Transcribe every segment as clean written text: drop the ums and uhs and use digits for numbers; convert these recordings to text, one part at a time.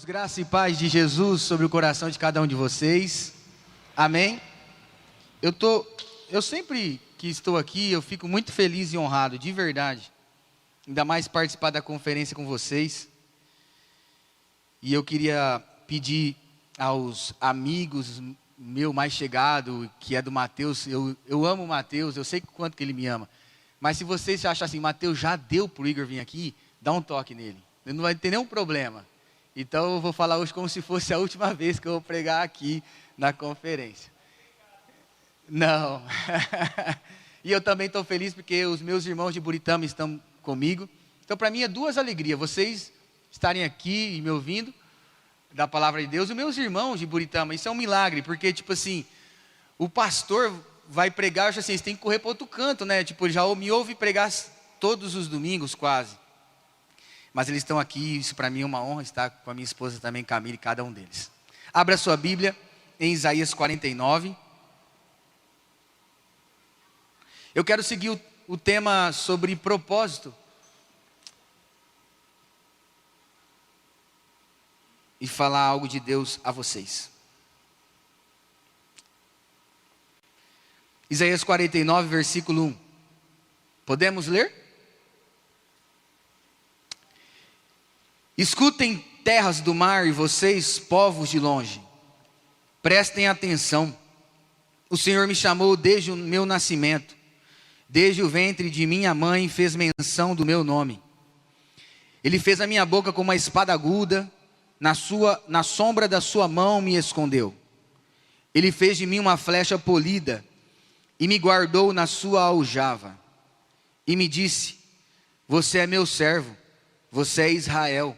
Graça e paz de Jesus sobre o coração de cada um de vocês. Amém? Eu sempre que estou aqui, eu fico muito feliz e honrado, de verdade. Ainda mais participar da conferência com vocês. E eu queria pedir aos amigos meu mais chegado, que é do Mateus, eu amo o Mateus, eu sei quanto que ele me ama. Mas se vocês acham assim, Mateus já deu para o Igor vir aqui, dá um toque nele. Ele não vai ter nenhum problema. Então eu vou falar hoje como se fosse a última vez que eu vou pregar aqui na conferência. Não. E eu também estou feliz porque os meus irmãos de Buritama estão comigo. Então para mim é duas alegrias, vocês estarem aqui e me ouvindo da palavra de Deus. E meus irmãos de Buritama, isso é um milagre, porque tipo assim, o pastor vai pregar, eu acho assim, vocês têm que correr para outro canto, né? Tipo, já me ouve pregar todos os domingos quase. Mas eles estão aqui, isso para mim é uma honra estar com a minha esposa também, Camille, cada um deles. Abra sua Bíblia em Isaías 49. Eu quero seguir o tema sobre propósito. E falar algo de Deus a vocês. Isaías 49, versículo 1. Podemos ler? Escutem terras do mar e vocês, povos de longe. Prestem atenção. O Senhor me chamou desde o meu nascimento. Desde o ventre de minha mãe fez menção do meu nome. Ele fez a minha boca como uma espada aguda. Na sombra da sua mão me escondeu. Ele fez de mim uma flecha polida e me guardou na sua aljava. E me disse: você é meu servo, você é Israel,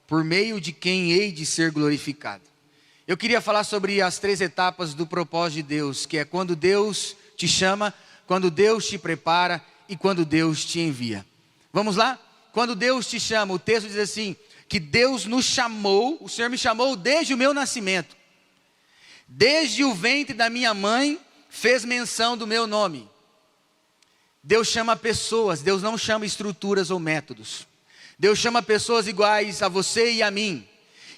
por meio de quem hei de ser glorificado. Eu queria falar sobre as 3 etapas do propósito de Deus, que é quando Deus te chama, quando Deus te prepara e quando Deus te envia. Vamos lá? Quando Deus te chama, o texto diz assim, que Deus nos chamou, o Senhor me chamou desde o meu nascimento. Desde o ventre da minha mãe, fez menção do meu nome. Deus chama pessoas, Deus não chama estruturas ou métodos. Deus chama pessoas iguais a você e a mim.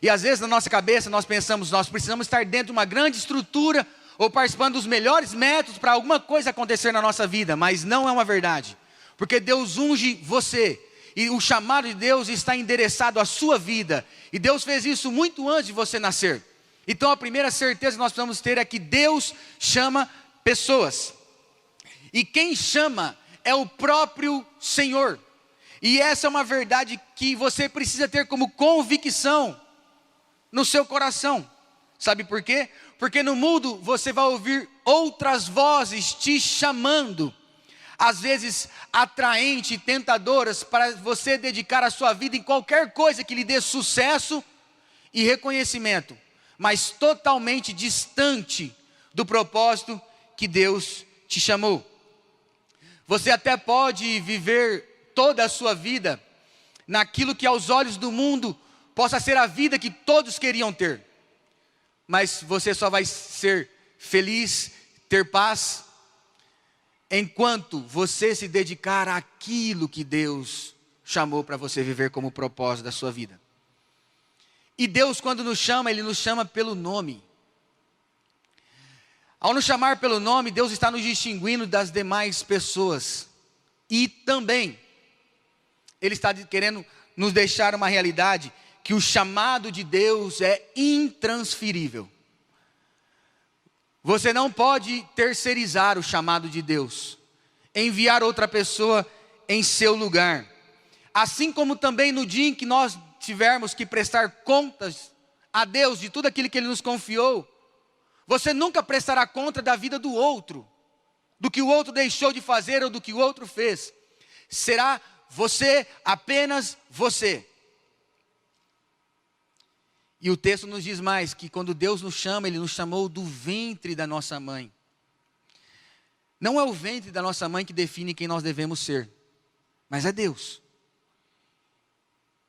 E às vezes na nossa cabeça nós pensamos, nós precisamos estar dentro de uma grande estrutura, ou participando dos melhores métodos para alguma coisa acontecer na nossa vida. Mas não é uma verdade. Porque Deus unge você. E o chamado de Deus está endereçado à sua vida. E Deus fez isso muito antes de você nascer. Então a primeira certeza que nós precisamos ter é que Deus chama pessoas. E quem chama é o próprio Senhor. E essa é uma verdade que você precisa ter como convicção no seu coração. Sabe por quê? Porque no mundo você vai ouvir outras vozes te chamando. Às vezes atraentes e tentadoras para você dedicar a sua vida em qualquer coisa que lhe dê sucesso e reconhecimento, mas totalmente distante do propósito que Deus te chamou. Você até pode viver toda a sua vida naquilo que aos olhos do mundo possa ser a vida que todos queriam ter, mas você só vai ser feliz, ter paz, enquanto você se dedicar àquilo que Deus chamou para você viver como propósito da sua vida. E Deus, quando nos chama, Ele nos chama pelo nome. Ao nos chamar pelo nome, Deus está nos distinguindo das demais pessoas. E também, Ele está querendo nos deixar uma realidade que o chamado de Deus é intransferível. Você não pode terceirizar o chamado de Deus, enviar outra pessoa em seu lugar. Assim como também no dia em que nós tivermos que prestar contas a Deus de tudo aquilo que Ele nos confiou, você nunca prestará conta da vida do outro, do que o outro deixou de fazer ou do que o outro fez. Será você, apenas você. E o texto nos diz mais, que quando Deus nos chama, Ele nos chamou do ventre da nossa mãe. Não é o ventre da nossa mãe que define quem nós devemos ser, mas é Deus.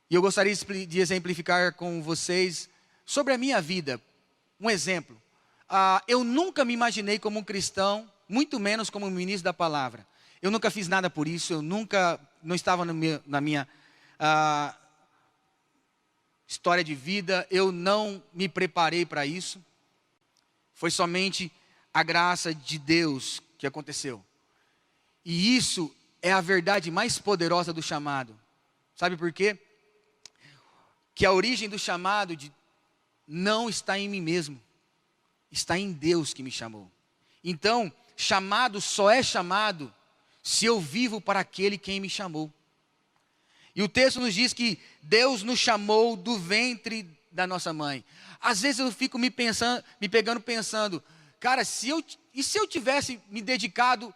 E eu gostaria de exemplificar com vocês sobre a minha vida, um exemplo. Eu nunca me imaginei como um cristão, muito menos como um ministro da palavra. Eu nunca fiz nada por isso, eu nunca, não estava na minha história de vida, eu não me preparei para isso. Foi somente a graça de Deus que aconteceu. E isso é a verdade mais poderosa do chamado. Sabe por quê? Que a origem do chamado não está em mim mesmo, está em Deus que me chamou. Então, chamado só é chamado se eu vivo para aquele quem me chamou. E o texto nos diz que Deus nos chamou do ventre da nossa mãe. Às vezes eu fico me pegando pensando, cara, e se eu tivesse me dedicado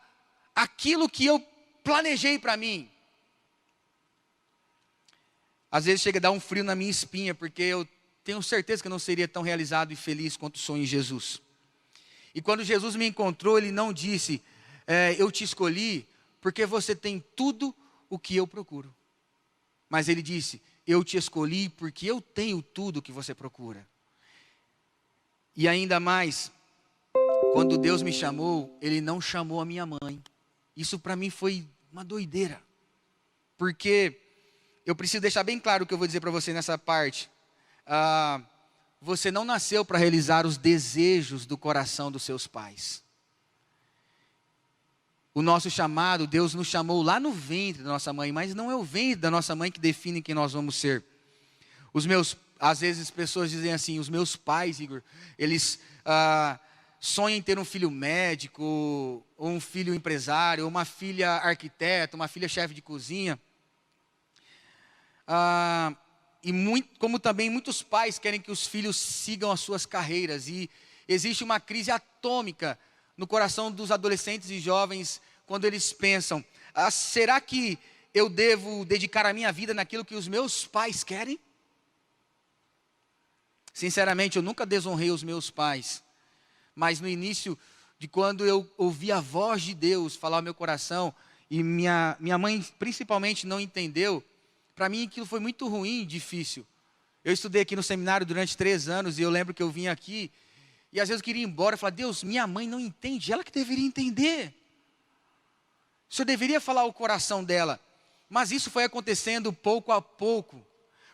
àquilo que eu planejei para mim? Às vezes chega a dar um frio na minha espinha, porque eu tenho certeza que eu não seria tão realizado e feliz quanto sou em Jesus. E quando Jesus me encontrou, Ele não disse, eu te escolhi porque você tem tudo o que eu procuro. Mas Ele disse, eu te escolhi porque eu tenho tudo o que você procura. E ainda mais, quando Deus me chamou, Ele não chamou a minha mãe. Isso para mim foi uma doideira. Porque eu preciso deixar bem claro o que eu vou dizer para você nessa parte. Você não nasceu para realizar os desejos do coração dos seus pais. O nosso chamado, Deus nos chamou lá no ventre da nossa mãe, mas não é o ventre da nossa mãe que define quem nós vamos ser. Às vezes as pessoas dizem assim, os meus pais, Igor, eles sonham em ter um filho médico, ou um filho empresário, ou uma filha arquiteta, uma filha chefe de cozinha. Como também muitos pais querem que os filhos sigam as suas carreiras. E existe uma crise atômica no coração dos adolescentes e jovens, quando eles pensam, será que eu devo dedicar a minha vida naquilo que os meus pais querem? Sinceramente, eu nunca desonrei os meus pais, mas no início de quando eu ouvi a voz de Deus falar ao meu coração, e minha mãe principalmente não entendeu, para mim aquilo foi muito ruim e difícil. Eu estudei aqui no seminário durante 3 anos, e eu lembro que eu vim aqui, e às vezes eu queria ir embora, e falar, Deus, minha mãe não entende, ela que deveria entender. O Senhor deveria falar o coração dela. Mas isso foi acontecendo pouco a pouco.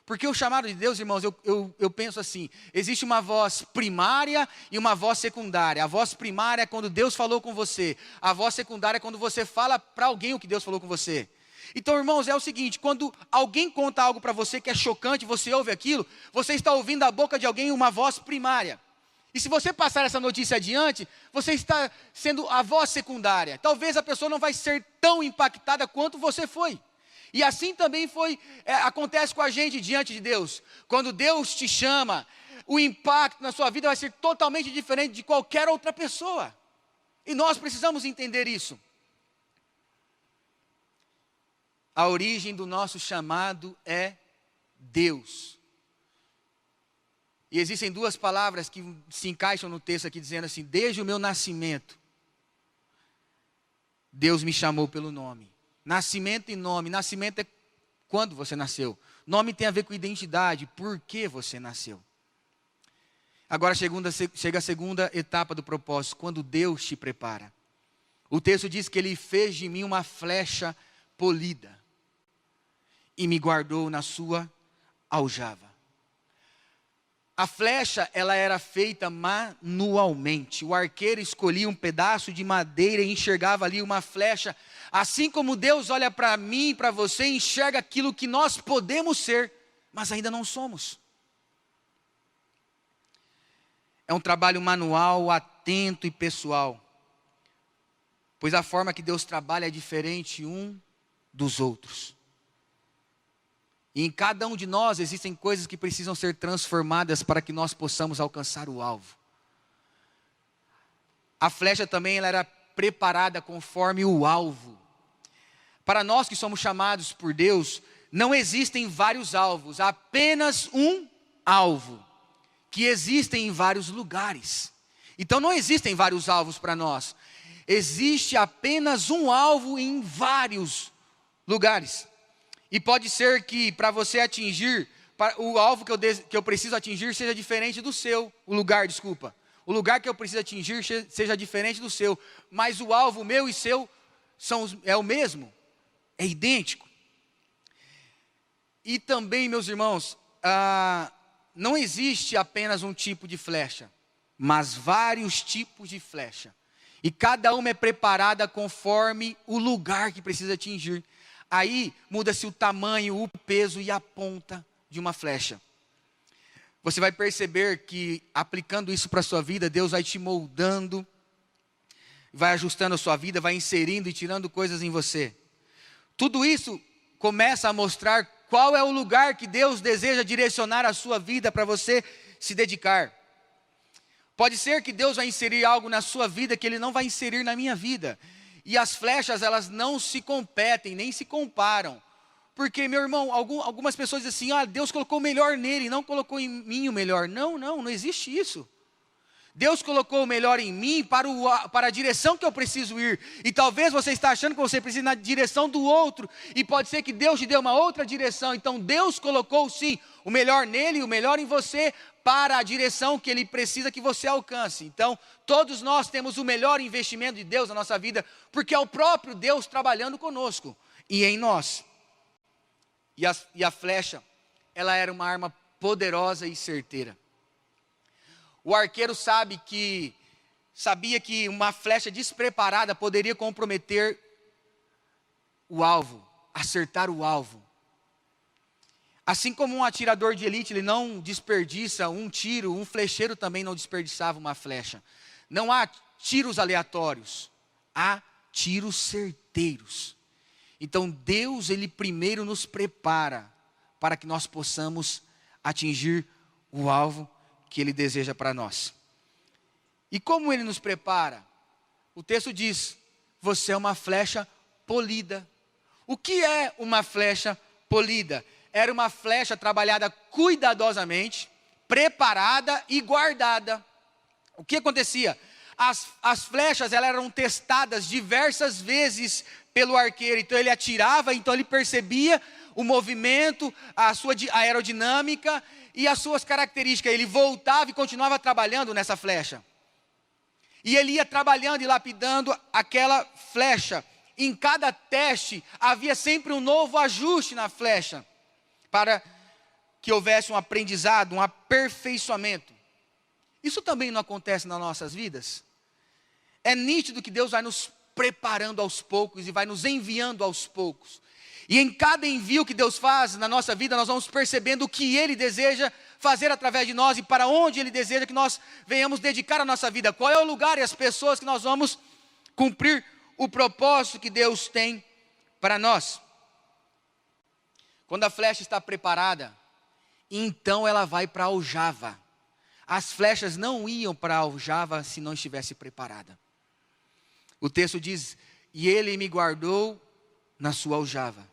Porque o chamado de Deus, irmãos, eu penso assim, existe uma voz primária e uma voz secundária. A voz primária é quando Deus falou com você. A voz secundária é quando você fala para alguém o que Deus falou com você. Então, irmãos, é o seguinte, quando alguém conta algo para você que é chocante, você ouve aquilo, você está ouvindo da boca de alguém uma voz primária. E se você passar essa notícia adiante, você está sendo a voz secundária. Talvez a pessoa não vai ser tão impactada quanto você foi. E assim também acontece com a gente diante de Deus. Quando Deus te chama, o impacto na sua vida vai ser totalmente diferente de qualquer outra pessoa. E nós precisamos entender isso. A origem do nosso chamado é Deus. E existem 2 palavras que se encaixam no texto aqui, dizendo assim, desde o meu nascimento, Deus me chamou pelo nome. Nascimento e nome. Nascimento é quando você nasceu. Nome tem a ver com identidade, por que você nasceu. Agora chega a segunda etapa do propósito, quando Deus te prepara. O texto diz que Ele fez de mim uma flecha polida e me guardou na sua aljava. A flecha, ela era feita manualmente. O arqueiro escolhia um pedaço de madeira e enxergava ali uma flecha. Assim como Deus olha para mim e para você e enxerga aquilo que nós podemos ser, mas ainda não somos. É um trabalho manual, atento e pessoal. Pois a forma que Deus trabalha é diferente um dos outros. E em cada um de nós existem coisas que precisam ser transformadas para que nós possamos alcançar o alvo. A flecha também ela era preparada conforme o alvo. Para nós que somos chamados por Deus, não existem vários alvos, há apenas um alvo, que existem em vários lugares. Então não existem vários alvos para nós, existe apenas um alvo em vários lugares. E pode ser que para você atingir, o alvo que eu preciso atingir seja diferente do seu, o lugar que eu preciso atingir seja diferente do seu, mas o alvo meu e seu é o mesmo, é idêntico. E também, meus irmãos, não existe apenas um tipo de flecha, mas vários tipos de flecha. E cada uma é preparada conforme o lugar que precisa atingir. Aí muda-se o tamanho, o peso e a ponta de uma flecha. Você vai perceber que aplicando isso para a sua vida, Deus vai te moldando, vai ajustando a sua vida, vai inserindo e tirando coisas em você. Tudo isso começa a mostrar qual é o lugar que Deus deseja direcionar a sua vida para você se dedicar. Pode ser que Deus vai inserir algo na sua vida que Ele não vai inserir na minha vida. E as flechas, elas não se competem, nem se comparam. Porque, meu irmão, algumas pessoas dizem assim, Deus colocou o melhor nele, não colocou em mim o melhor. Não existe isso. Deus colocou o melhor em mim para a direção que eu preciso ir. E talvez você está achando que você precisa ir na direção do outro. E pode ser que Deus te dê uma outra direção. Então Deus colocou sim o melhor nele e o melhor em você para a direção que Ele precisa que você alcance. Então todos nós temos o melhor investimento de Deus na nossa vida. Porque é o próprio Deus trabalhando conosco e em nós. E a flecha, ela era uma arma poderosa e certeira. O arqueiro sabia que uma flecha despreparada poderia comprometer o alvo, acertar o alvo. Assim como um atirador de elite, ele não desperdiça um tiro, um flecheiro também não desperdiçava uma flecha. Não há tiros aleatórios, há tiros certeiros. Então Deus, Ele primeiro nos prepara para que nós possamos atingir o alvo que Ele deseja para nós. E como Ele nos prepara? O texto diz, você é uma flecha polida. O que é uma flecha polida? Era uma flecha trabalhada cuidadosamente, preparada e guardada. O que acontecia? As flechas elas eram testadas diversas vezes pelo arqueiro. Então ele atirava, então ele percebia o movimento, a sua aerodinâmica e as suas características. Ele voltava e continuava trabalhando nessa flecha. E ele ia trabalhando e lapidando aquela flecha. Em cada teste havia sempre um novo ajuste na flecha, para que houvesse um aprendizado, um aperfeiçoamento. Isso também não acontece nas nossas vidas? É nítido que Deus vai nos preparando aos poucos e vai nos enviando aos poucos. E em cada envio que Deus faz na nossa vida, nós vamos percebendo o que Ele deseja fazer através de nós e para onde Ele deseja que nós venhamos dedicar a nossa vida. Qual é o lugar e as pessoas que nós vamos cumprir o propósito que Deus tem para nós. Quando a flecha está preparada, então ela vai para a aljava. As flechas não iam para a aljava se não estivesse preparada. O texto diz, e Ele me guardou na sua aljava.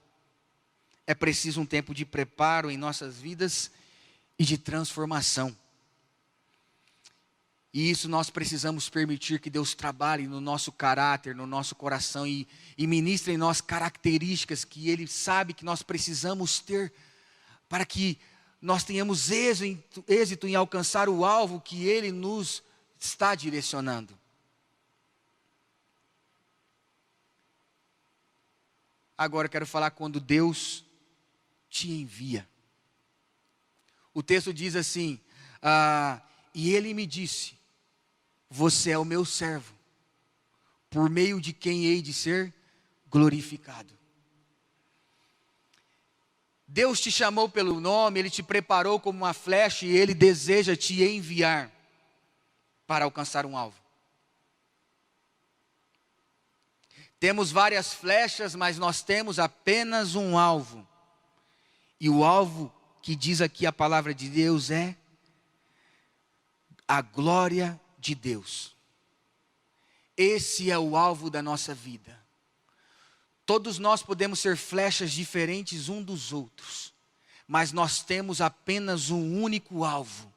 É preciso um tempo de preparo em nossas vidas e de transformação. E isso nós precisamos permitir que Deus trabalhe no nosso caráter, no nosso coração e ministre em nós características que Ele sabe que nós precisamos ter para que nós tenhamos êxito em alcançar o alvo que Ele nos está direcionando. Agora eu quero falar quando Deus te envia. O texto diz assim, e Ele me disse, você é o meu servo, por meio de quem hei de ser glorificado. Deus te chamou pelo nome, Ele te preparou como uma flecha e Ele deseja te enviar para alcançar um alvo. Temos várias flechas, mas nós temos apenas um alvo. E o alvo que diz aqui a palavra de Deus é a glória de Deus. Esse é o alvo da nossa vida. Todos nós podemos ser flechas diferentes um dos outros, mas nós temos apenas um único alvo,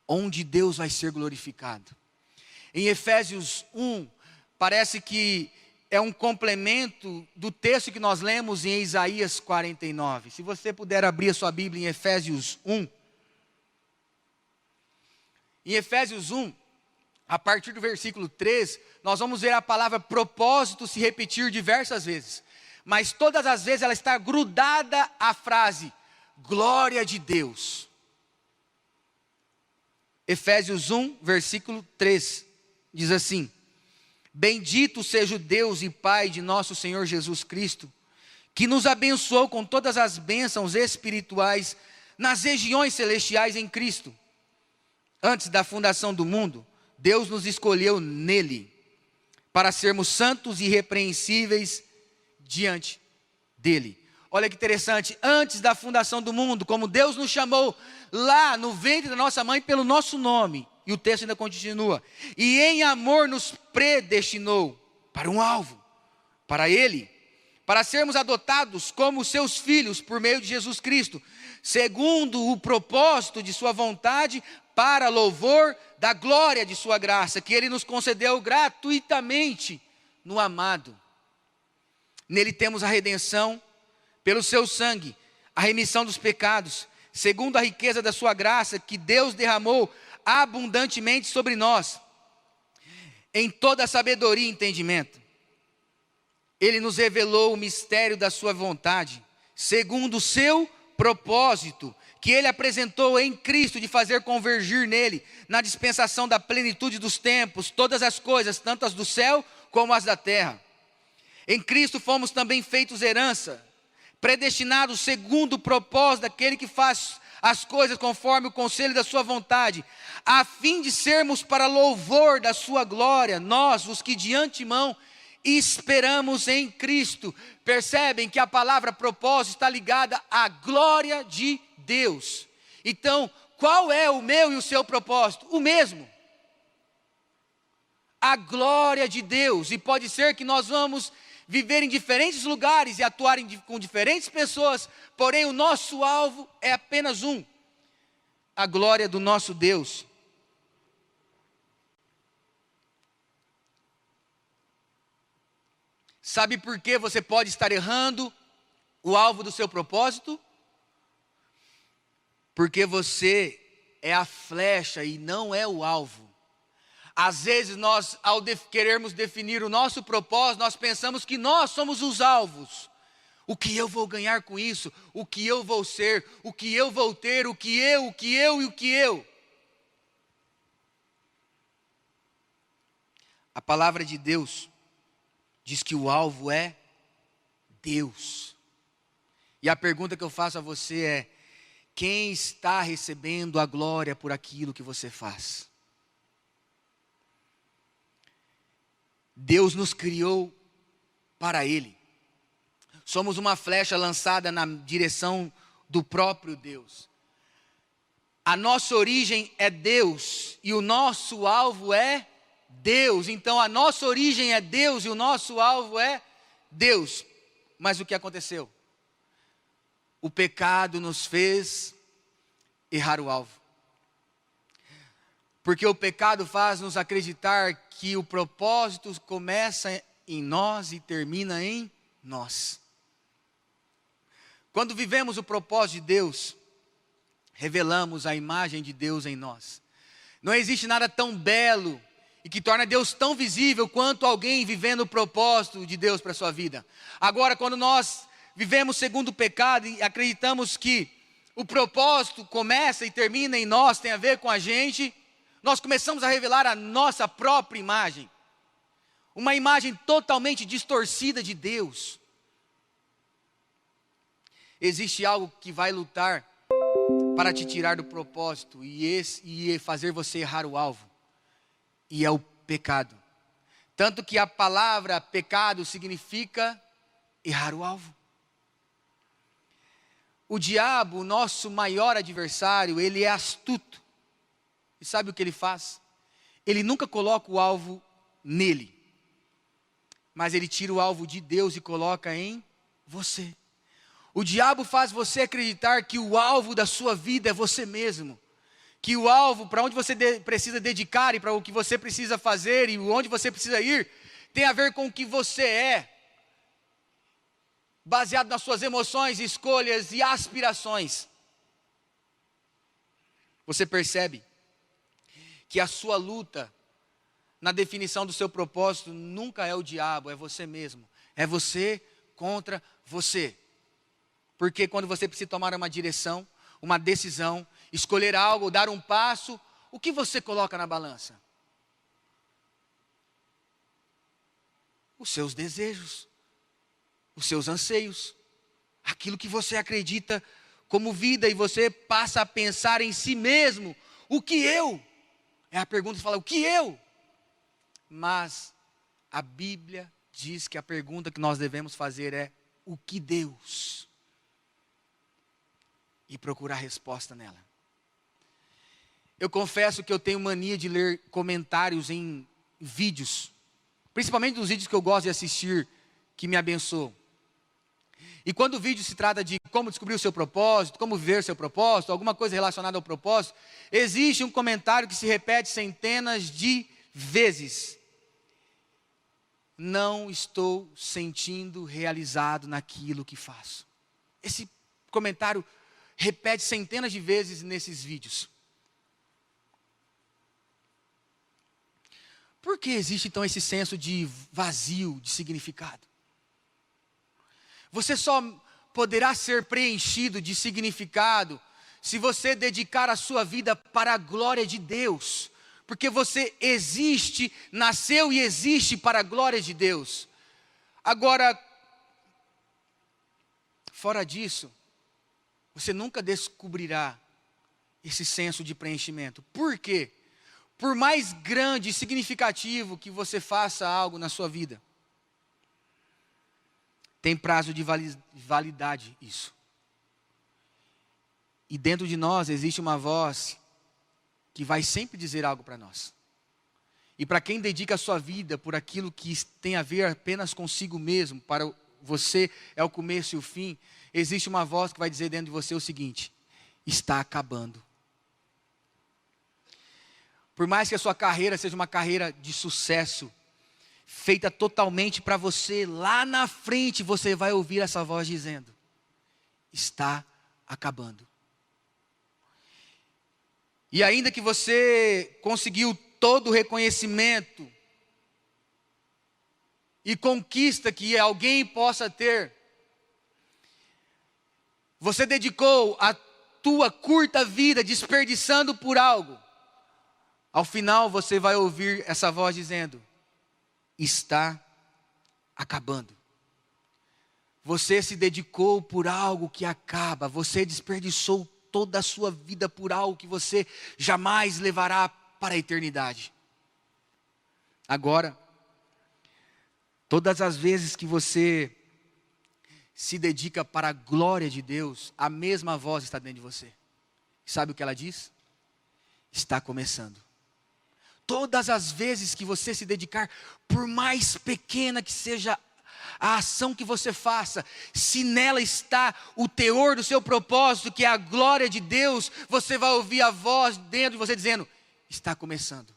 onde Deus vai ser glorificado. Em Efésios 1, parece que é um complemento do texto que nós lemos em Isaías 49. Se você puder abrir a sua Bíblia em Efésios 1. Em Efésios 1, a partir do versículo 3, nós vamos ver a palavra propósito se repetir diversas vezes. Mas todas as vezes ela está grudada à frase, glória de Deus. Efésios 1, versículo 3, diz assim: bendito seja o Deus e Pai de nosso Senhor Jesus Cristo, que nos abençoou com todas as bênçãos espirituais nas regiões celestiais em Cristo. Antes da fundação do mundo, Deus nos escolheu nele, para sermos santos e irrepreensíveis diante dele. Olha que interessante, antes da fundação do mundo, como Deus nos chamou lá no ventre da nossa mãe pelo nosso nome, e o texto ainda continua, e em amor nos predestinou para um alvo, para ele, para sermos adotados como seus filhos por meio de Jesus Cristo, segundo o propósito de sua vontade, para louvor da glória de sua graça, que ele nos concedeu gratuitamente no amado. Nele temos a redenção, pelo seu sangue, a remissão dos pecados, segundo a riqueza da sua graça, que Deus derramou abundantemente sobre nós, em toda a sabedoria e entendimento. Ele nos revelou o mistério da sua vontade, segundo o seu propósito, que ele apresentou em Cristo, de fazer convergir nele, na dispensação da plenitude dos tempos, todas as coisas, tanto as do céu como as da terra. Em Cristo fomos também feitos herança, predestinados segundo o propósito daquele que faz as coisas conforme o conselho da sua vontade, a fim de sermos para louvor da sua glória, nós, os que de antemão esperamos em Cristo. Percebem que a palavra propósito está ligada à glória de Deus. Então, qual é o meu e o seu propósito? O mesmo. A glória de Deus. E pode ser que nós vamos viver em diferentes lugares e atuar com diferentes pessoas, porém o nosso alvo é apenas um: a glória do nosso Deus. Sabe por que você pode estar errando o alvo do seu propósito? Porque você é a flecha e não é o alvo. Às vezes nós, ao querermos definir o nosso propósito, nós pensamos que nós somos os alvos. O que eu vou ganhar com isso? O que eu vou ser? O que eu vou ter? O que eu? A palavra de Deus diz que o alvo é Deus. E a pergunta que eu faço a você é: quem está recebendo a glória por aquilo que você faz? Deus nos criou para Ele. Somos uma flecha lançada na direção do próprio Deus. A nossa origem é Deus e o nosso alvo é Deus. Então a nossa origem é Deus e o nosso alvo é Deus. Mas o que aconteceu? O pecado nos fez errar o alvo. Porque o pecado faz-nos acreditar que o propósito começa em nós e termina em nós. Quando vivemos o propósito de Deus, revelamos a imagem de Deus em nós. Não existe nada tão belo e que torna Deus tão visível quanto alguém vivendo o propósito de Deus para a sua vida. Agora, quando nós vivemos segundo o pecado e acreditamos que o propósito começa e termina em nós, tem a ver com a gente, nós começamos a revelar a nossa própria imagem. Uma imagem totalmente distorcida de Deus. Existe algo que vai lutar para te tirar do propósito e fazer você errar o alvo. E é o pecado. Tanto que a palavra pecado significa errar o alvo. O diabo, o nosso maior adversário, ele é astuto. E sabe o que ele faz? Ele nunca coloca o alvo nele. Mas ele tira o alvo de Deus e coloca em você. O diabo faz você acreditar que o alvo da sua vida é você mesmo. Que o alvo para onde você precisa dedicar e para o que você precisa fazer e onde você precisa ir, tem a ver com o que você é. Baseado nas suas emoções, escolhas e aspirações. Você percebe que a sua luta na definição do seu propósito, nunca é o diabo, é você mesmo. É você contra você. Porque quando você precisa tomar uma direção, uma decisão, escolher algo, dar um passo, o que você coloca na balança? Os seus desejos, os seus anseios, aquilo que você acredita como vida, e você passa a pensar em si mesmo. O que eu? É a pergunta que fala, o que eu? Mas a Bíblia diz que a pergunta que nós devemos fazer é, o que Deus? E procurar resposta nela. Eu confesso que eu tenho mania de ler comentários em vídeos, principalmente nos vídeos que eu gosto de assistir, que me abençoam. E quando o vídeo se trata de como descobrir o seu propósito, como viver o seu propósito, alguma coisa relacionada ao propósito, existe um comentário que se repete centenas de vezes. Não estou sentindo realizado naquilo que faço. Esse comentário repete centenas de vezes nesses vídeos. Por que existe então esse senso de vazio, de significado? Você só poderá ser preenchido de significado se você dedicar a sua vida para a glória de Deus. Porque você existe, nasceu e existe para a glória de Deus. Agora, fora disso, você nunca descobrirá esse senso de preenchimento. Por quê? Por mais grande e significativo que você faça algo na sua vida, tem prazo de validade isso. E dentro de nós existe uma voz que vai sempre dizer algo para nós. E para quem dedica a sua vida por aquilo que tem a ver apenas consigo mesmo, para você é o começo e o fim, existe uma voz que vai dizer dentro de você o seguinte: está acabando. Por mais que a sua carreira seja uma carreira de sucesso, feita totalmente para você, lá na frente você vai ouvir essa voz dizendo: está acabando. E ainda que você conseguiu todo o reconhecimento e conquista que alguém possa ter, você dedicou a tua curta vida desperdiçando por algo, ao final você vai ouvir essa voz dizendo: está acabando. Você se dedicou por algo que acaba, você desperdiçou toda a sua vida por algo que você jamais levará para a eternidade. Agora, todas as vezes que você se dedica para a glória de Deus, a mesma voz está dentro de você. Sabe o que ela diz? Está começando. Todas as vezes que você se dedicar, por mais pequena que seja a ação que você faça, se nela está o teor do seu propósito, que é a glória de Deus, você vai ouvir a voz dentro de você dizendo: está começando.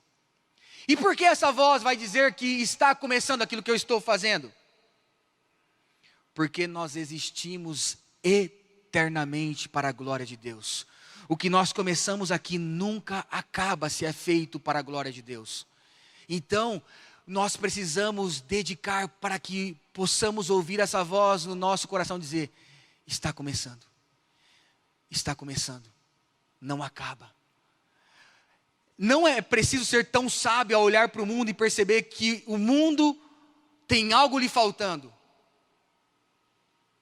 E por que essa voz vai dizer que está começando aquilo que eu estou fazendo? Porque nós existimos eternamente para a glória de Deus. O que nós começamos aqui nunca acaba se é feito para a glória de Deus. Então, nós precisamos dedicar para que possamos ouvir essa voz no nosso coração dizer: está começando. Está começando. Não acaba. Não é preciso ser tão sábio ao olhar para o mundo e perceber que o mundo tem algo lhe faltando.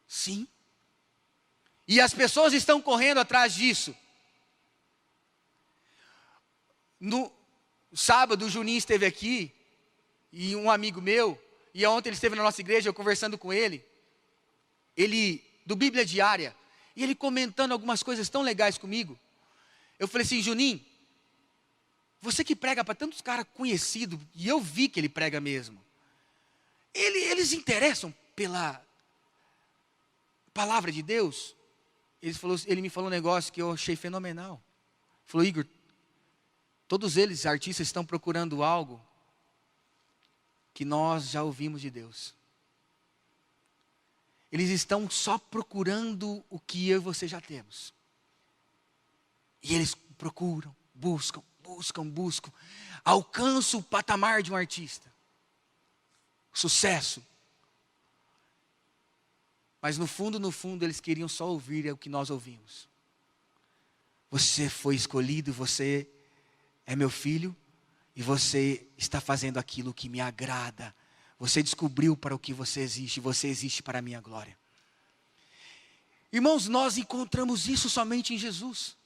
Sim. E as pessoas estão correndo atrás disso. No sábado, o Juninho esteve aqui, e um amigo meu, e ontem ele esteve na nossa igreja, eu conversando com ele, do Bíblia Diária, e ele comentando algumas coisas tão legais comigo. Eu falei assim: Juninho, você que prega para tantos caras conhecidos, e eu vi que ele prega mesmo, eles interessam pela palavra de Deus? Ele me falou um negócio que eu achei fenomenal. Ele falou: Igor, todos eles, artistas, estão procurando algo que nós já ouvimos de Deus. Eles estão só procurando o que eu e você já temos. E eles procuram, buscam. alcança o patamar de um artista. Sucesso. Mas no fundo, eles queriam só ouvir o que nós ouvimos. Você foi escolhido, você é meu filho, e você está fazendo aquilo que me agrada. Você descobriu para o que você existe para a minha glória. Irmãos, nós encontramos isso somente em Jesus.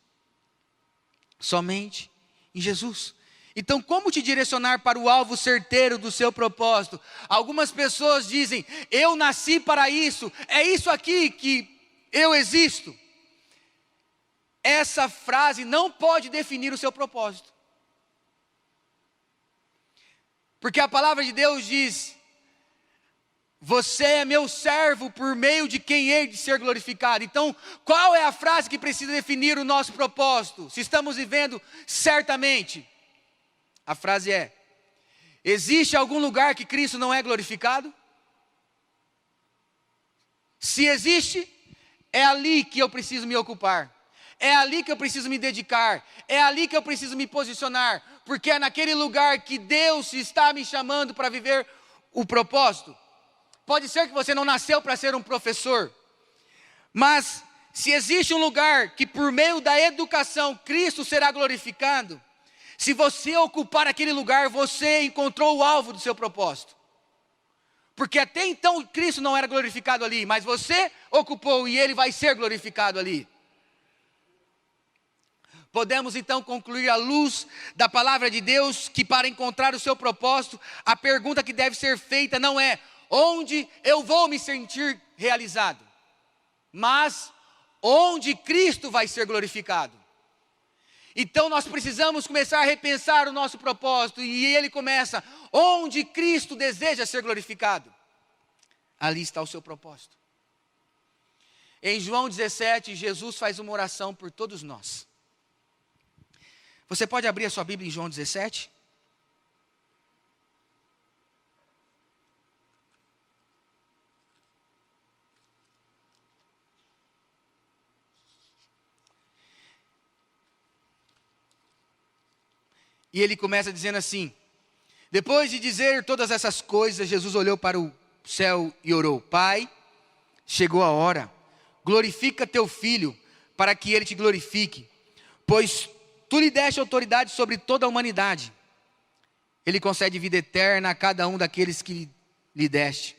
Somente em Jesus. Então, como te direcionar para o alvo certeiro do seu propósito? Algumas pessoas dizem, eu nasci para isso, é isso aqui que eu existo. Essa frase não pode definir o seu propósito. Porque a palavra de Deus diz, você é meu servo por meio de quem hei de ser glorificado. Então, qual é a frase que precisa definir o nosso propósito? Se estamos vivendo certamente. A frase é, existe algum lugar que Cristo não é glorificado? Se existe, é ali que eu preciso me ocupar. É ali que eu preciso me dedicar. É ali que eu preciso me posicionar. Porque é naquele lugar que Deus está me chamando para viver o propósito. Pode ser que você não nasceu para ser um professor. Mas se existe um lugar que por meio da educação Cristo será glorificado, se você ocupar aquele lugar, você encontrou o alvo do seu propósito. Porque até então Cristo não era glorificado ali, mas você ocupou e Ele vai ser glorificado ali. Podemos então concluir à luz da palavra de Deus que para encontrar o seu propósito, a pergunta que deve ser feita não é onde eu vou me sentir realizado, mas onde Cristo vai ser glorificado. Então nós precisamos começar a repensar o nosso propósito, e ele começa, onde Cristo deseja ser glorificado, ali está o seu propósito. Em João 17, Jesus faz uma oração por todos nós. Você pode abrir a sua Bíblia em João 17? E ele começa dizendo assim, depois de dizer todas essas coisas, Jesus olhou para o céu e orou, Pai, chegou a hora, glorifica teu filho, para que ele te glorifique, pois tu lhe deste autoridade sobre toda a humanidade. Ele concede vida eterna a cada um daqueles que lhe deste,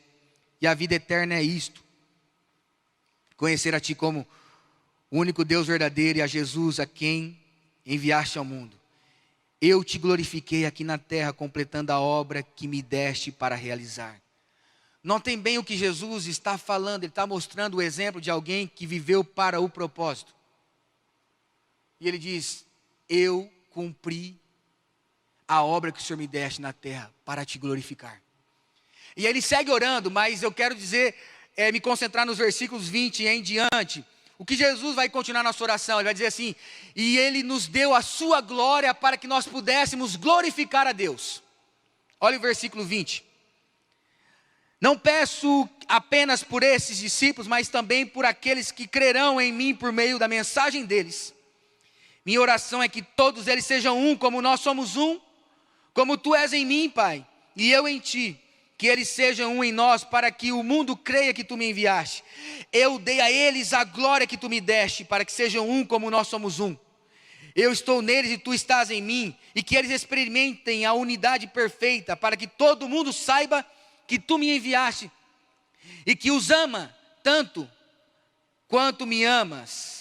e a vida eterna é isto, conhecer a ti como o único Deus verdadeiro e a Jesus a quem enviaste ao mundo. Eu te glorifiquei aqui na terra, completando a obra que me deste para realizar. Notem bem o que Jesus está falando, ele está mostrando o exemplo de alguém que viveu para o propósito. E ele diz, eu cumpri a obra que o Senhor me deste na terra para te glorificar. E ele segue orando, mas eu quero dizer, me concentrar nos versículos 20 em diante. O que Jesus vai continuar nossa oração, ele vai dizer assim, e ele nos deu a sua glória para que nós pudéssemos glorificar a Deus. Olha o versículo 20. Não peço apenas por esses discípulos, mas também por aqueles que crerão em mim por meio da mensagem deles. Minha oração é que todos eles sejam um, como nós somos um, como tu és em mim, Pai, e eu em ti. Que eles sejam um em nós, para que o mundo creia que tu me enviaste. Eu dei a eles a glória que tu me deste, para que sejam um como nós somos um. Eu estou neles e tu estás em mim, e que eles experimentem a unidade perfeita, para que todo mundo saiba que tu me enviaste, e que os ama tanto quanto me amas.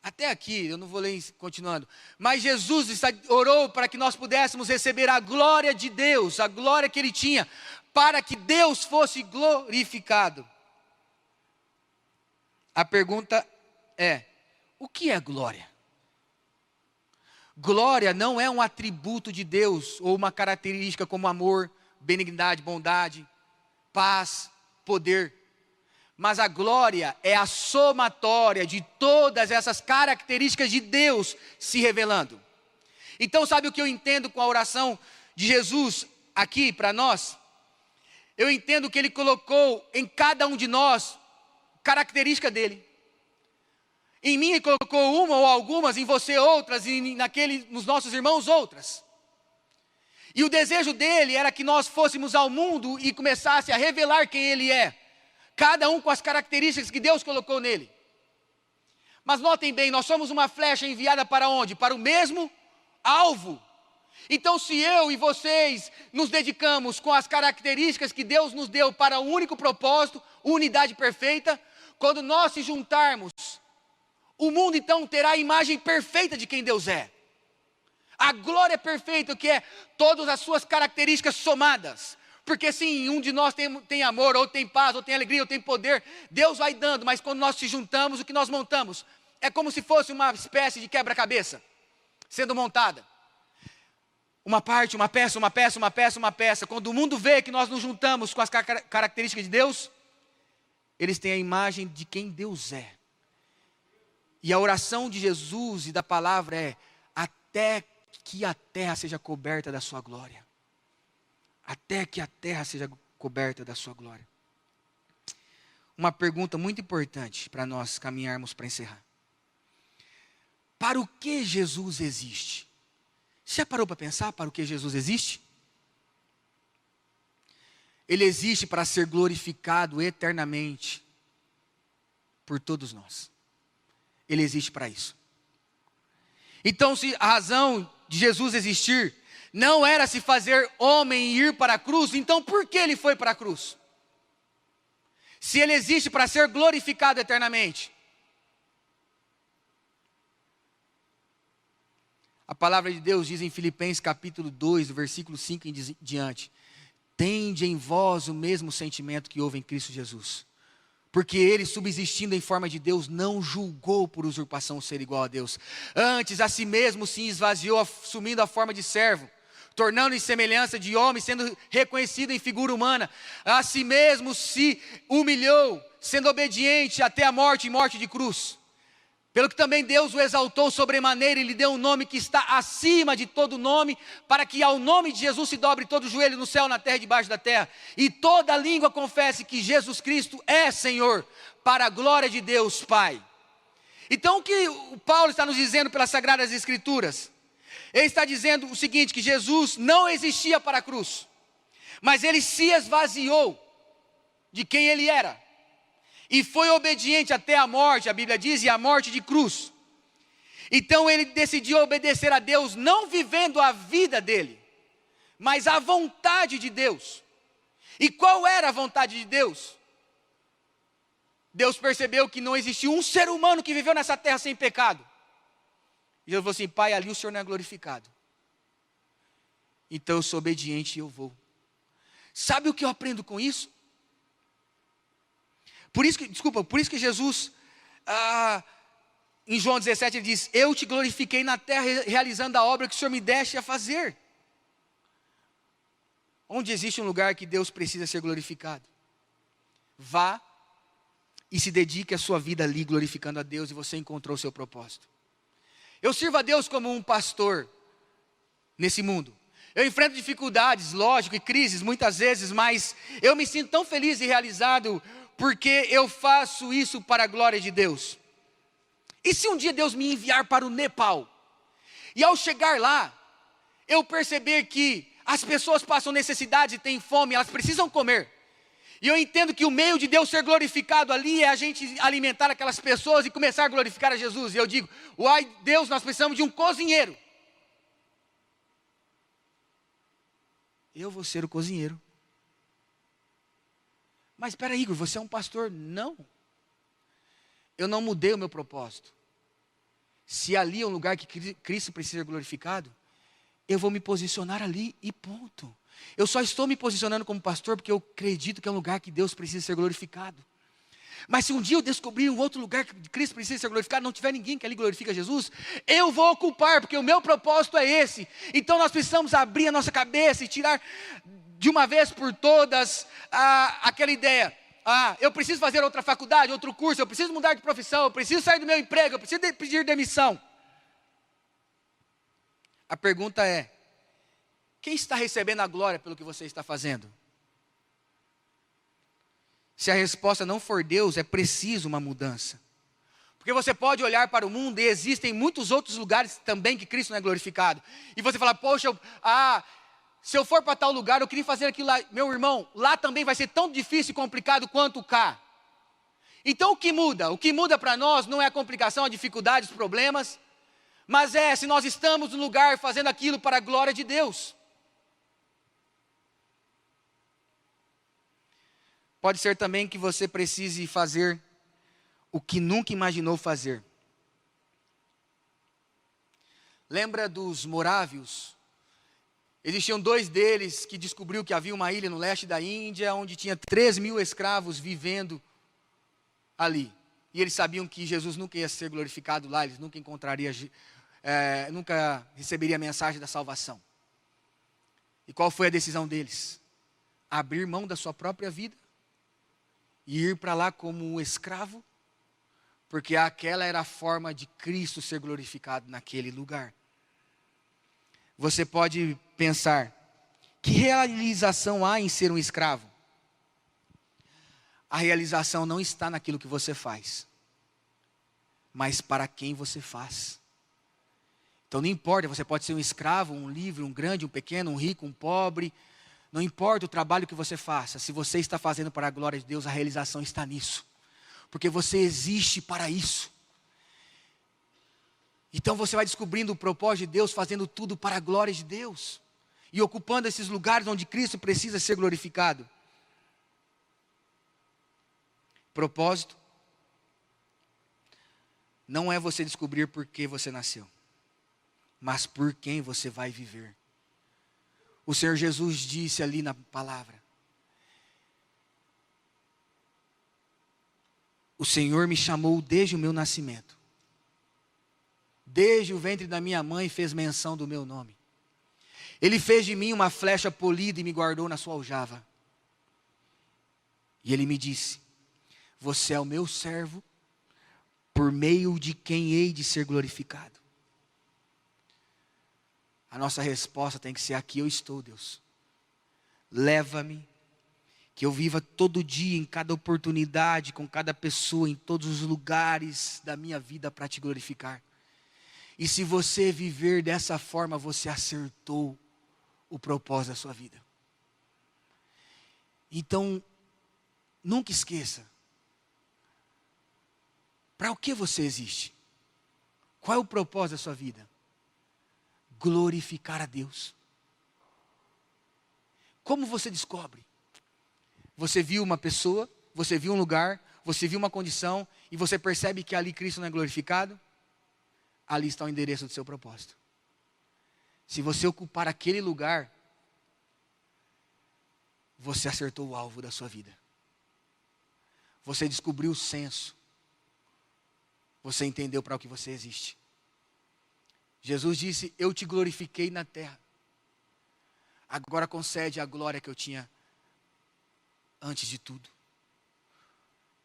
Até aqui, eu não vou ler continuando. Mas Jesus orou para que nós pudéssemos receber a glória de Deus, a glória que Ele tinha, para que Deus fosse glorificado. A pergunta é, o que é glória? Glória não é um atributo de Deus, ou uma característica como amor, benignidade, bondade, paz, poder. Mas a glória é a somatória de todas essas características de Deus se revelando. Então sabe o que eu entendo com a oração de Jesus aqui para nós? Eu entendo que Ele colocou em cada um de nós característica dele. Em mim Ele colocou uma ou algumas, em você outras, e nos nossos irmãos outras. E o desejo dele era que nós fôssemos ao mundo e começasse a revelar quem ele é. Cada um com as características que Deus colocou nele. Mas notem bem, nós somos uma flecha enviada para onde? Para o mesmo alvo. Então, se eu e vocês nos dedicamos com as características que Deus nos deu para um único propósito, unidade perfeita, quando nós se juntarmos, o mundo então terá a imagem perfeita de quem Deus é. A glória perfeita, que é todas as suas características somadas. Porque sim, um de nós tem amor, ou tem paz, ou tem alegria, ou tem poder. Deus vai dando, mas quando nós se juntamos, o que nós montamos é como se fosse uma espécie de quebra-cabeça sendo montada. Uma parte, uma peça, uma peça, uma peça, uma peça. Quando o mundo vê que nós nos juntamos com as características de Deus, eles têm a imagem de quem Deus é. E a oração de Jesus e da palavra é: até que a terra seja coberta da sua glória. Até que a terra seja coberta da sua glória. Uma pergunta muito importante para nós caminharmos para encerrar. Para o que Jesus existe? Você já parou para pensar para o que Jesus existe? Ele existe para ser glorificado eternamente por todos nós. Ele existe para isso. Então, se a razão de Jesus existir não era se fazer homem e ir para a cruz, então por que ele foi para a cruz? Se ele existe para ser glorificado eternamente. A palavra de Deus diz em Filipenses capítulo 2, do versículo 5 em diante: tende em vós o mesmo sentimento que houve em Cristo Jesus. Porque ele, subsistindo em forma de Deus, não julgou por usurpação ser igual a Deus. Antes, a si mesmo se esvaziou, assumindo a forma de servo, tornando em semelhança de homem, sendo reconhecido em figura humana. A si mesmo se humilhou, sendo obediente até a morte e morte de cruz. Pelo que também Deus o exaltou sobremaneira e lhe deu um nome que está acima de todo nome, para que ao nome de Jesus se dobre todo o joelho no céu, na terra e debaixo da terra, e toda língua confesse que Jesus Cristo é Senhor, para a glória de Deus Pai. Então o que o Paulo está nos dizendo pelas Sagradas Escrituras? Ele está dizendo o seguinte, que Jesus não existia para a cruz, mas ele se esvaziou de quem ele era. E foi obediente até a morte, a Bíblia diz, e a morte de cruz. Então ele decidiu obedecer a Deus, não vivendo a vida dele, mas a vontade de Deus. E qual era a vontade de Deus? Deus percebeu que não existia um ser humano que viveu nessa terra sem pecado. E ele falou assim: Pai, ali o Senhor não é glorificado. Então eu sou obediente e eu vou. Sabe o que eu aprendo com isso? Por isso que Jesus, em João 17, ele diz: eu te glorifiquei na terra, realizando a obra que o Senhor me deste a fazer. Onde existe um lugar que Deus precisa ser glorificado, vá e se dedique a sua vida ali, glorificando a Deus, e você encontrou o seu propósito. Eu sirvo a Deus como um pastor nesse mundo. Eu enfrento dificuldades, lógico, e crises muitas vezes, mas eu me sinto tão feliz e realizado, porque eu faço isso para a glória de Deus. E se um dia Deus me enviar para o Nepal, e ao chegar lá, eu perceber que as pessoas passam necessidade e têm fome, elas precisam comer. E eu entendo que o meio de Deus ser glorificado ali é a gente alimentar aquelas pessoas e começar a glorificar a Jesus. E eu digo: uai, Deus, nós precisamos de um cozinheiro. Eu vou ser o cozinheiro. Mas espera aí, Igor, você é um pastor? Não. Eu não mudei o meu propósito. Se ali é um lugar que Cristo precisa ser glorificado, eu vou me posicionar ali e ponto. Eu só estou me posicionando como pastor porque eu acredito que é um lugar que Deus precisa ser glorificado. Mas se um dia eu descobrir um outro lugar que Cristo precisa ser glorificado, não tiver ninguém que ali glorifica Jesus, eu vou ocupar, porque o meu propósito é esse. Então nós precisamos abrir a nossa cabeça e tirar de uma vez por todas aquela ideia: eu preciso fazer outra faculdade, outro curso, eu preciso mudar de profissão, eu preciso sair do meu emprego, eu preciso pedir demissão. A pergunta é: quem está recebendo a glória pelo que você está fazendo? Se a resposta não for Deus, é preciso uma mudança. Porque você pode olhar para o mundo e existem muitos outros lugares também que Cristo não é glorificado. E você fala: poxa, Se eu for para tal lugar, eu queria fazer aquilo lá. Meu irmão, lá também vai ser tão difícil e complicado quanto cá. Então o que muda? O que muda para nós não é a complicação, a dificuldade, os problemas, mas é se nós estamos no lugar fazendo aquilo para a glória de Deus. Pode ser também que você precise fazer o que nunca imaginou fazer. Lembra dos morávios? Existiam 2 deles que descobriu que havia uma ilha no leste da Índia, onde tinha 3.000 escravos vivendo ali. E eles sabiam que Jesus nunca ia ser glorificado lá, eles nunca nunca receberia a mensagem da salvação. E qual foi a decisão deles? Abrir mão da sua própria vida e ir para lá como um escravo, porque aquela era a forma de Cristo ser glorificado naquele lugar. Você pode pensar, que realização há em ser um escravo? A realização não está naquilo que você faz, mas para quem você faz. Então não importa, você pode ser um escravo, um livre, um grande, um pequeno, um rico, um pobre. Não importa o trabalho que você faça, se você está fazendo para a glória de Deus, a realização está nisso. Porque você existe para isso. Então você vai descobrindo o propósito de Deus, fazendo tudo para a glória de Deus. E ocupando esses lugares onde Cristo precisa ser glorificado. Propósito não é você descobrir por que você nasceu, mas por quem você vai viver. O Senhor Jesus disse ali na palavra: o Senhor me chamou desde o meu nascimento. Desde o ventre da minha mãe fez menção do meu nome. Ele fez de mim uma flecha polida e me guardou na sua aljava. E Ele me disse: você é o meu servo, por meio de quem hei de ser glorificado. A nossa resposta tem que ser: aqui eu estou, Deus. Leva-me, que eu viva todo dia, em cada oportunidade, com cada pessoa, em todos os lugares da minha vida para te glorificar. E se você viver dessa forma, você acertou o propósito da sua vida. Então, nunca esqueça, para o que você existe? Qual é o propósito da sua vida? Glorificar a Deus. Como você descobre? Você viu uma pessoa, você viu um lugar, você viu uma condição e você percebe que ali Cristo não é glorificado? Ali está o endereço do seu propósito. Se você ocupar aquele lugar, você acertou o alvo da sua vida. Você descobriu o senso. Você entendeu para o que você existe. Jesus disse: eu te glorifiquei na terra. Agora concede a glória que eu tinha antes de tudo.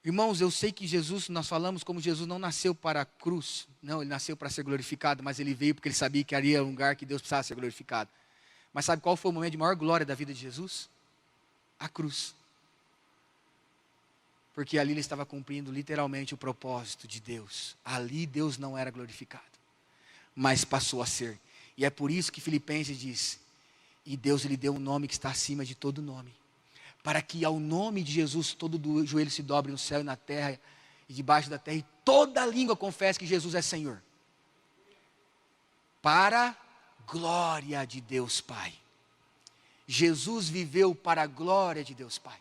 Irmãos, eu sei que Jesus, nós falamos como Jesus não nasceu para a cruz. Não, Ele nasceu para ser glorificado, mas Ele veio porque Ele sabia que ali era um lugar que Deus precisava ser glorificado. Mas sabe qual foi o momento de maior glória da vida de Jesus? A cruz. Porque ali Ele estava cumprindo literalmente o propósito de Deus. Ali Deus não era glorificado, mas passou a ser. E é por isso que Filipenses diz: e Deus lhe deu um nome que está acima de todo nome, para que ao nome de Jesus todo joelho se dobre no céu e na terra e debaixo da terra, e toda língua confesse que Jesus é Senhor. Para glória de Deus Pai. Jesus viveu para a glória de Deus Pai.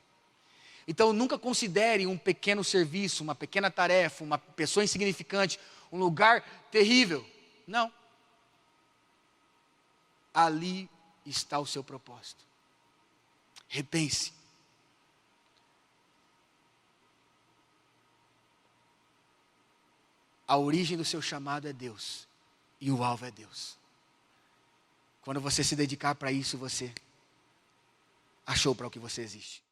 Então nunca considere um pequeno serviço, uma pequena tarefa, uma pessoa insignificante, um lugar terrível. Não. Ali está o seu propósito. Repense. A origem do seu chamado é Deus. E o alvo é Deus. Quando você se dedicar para isso, você achou para o que você existe.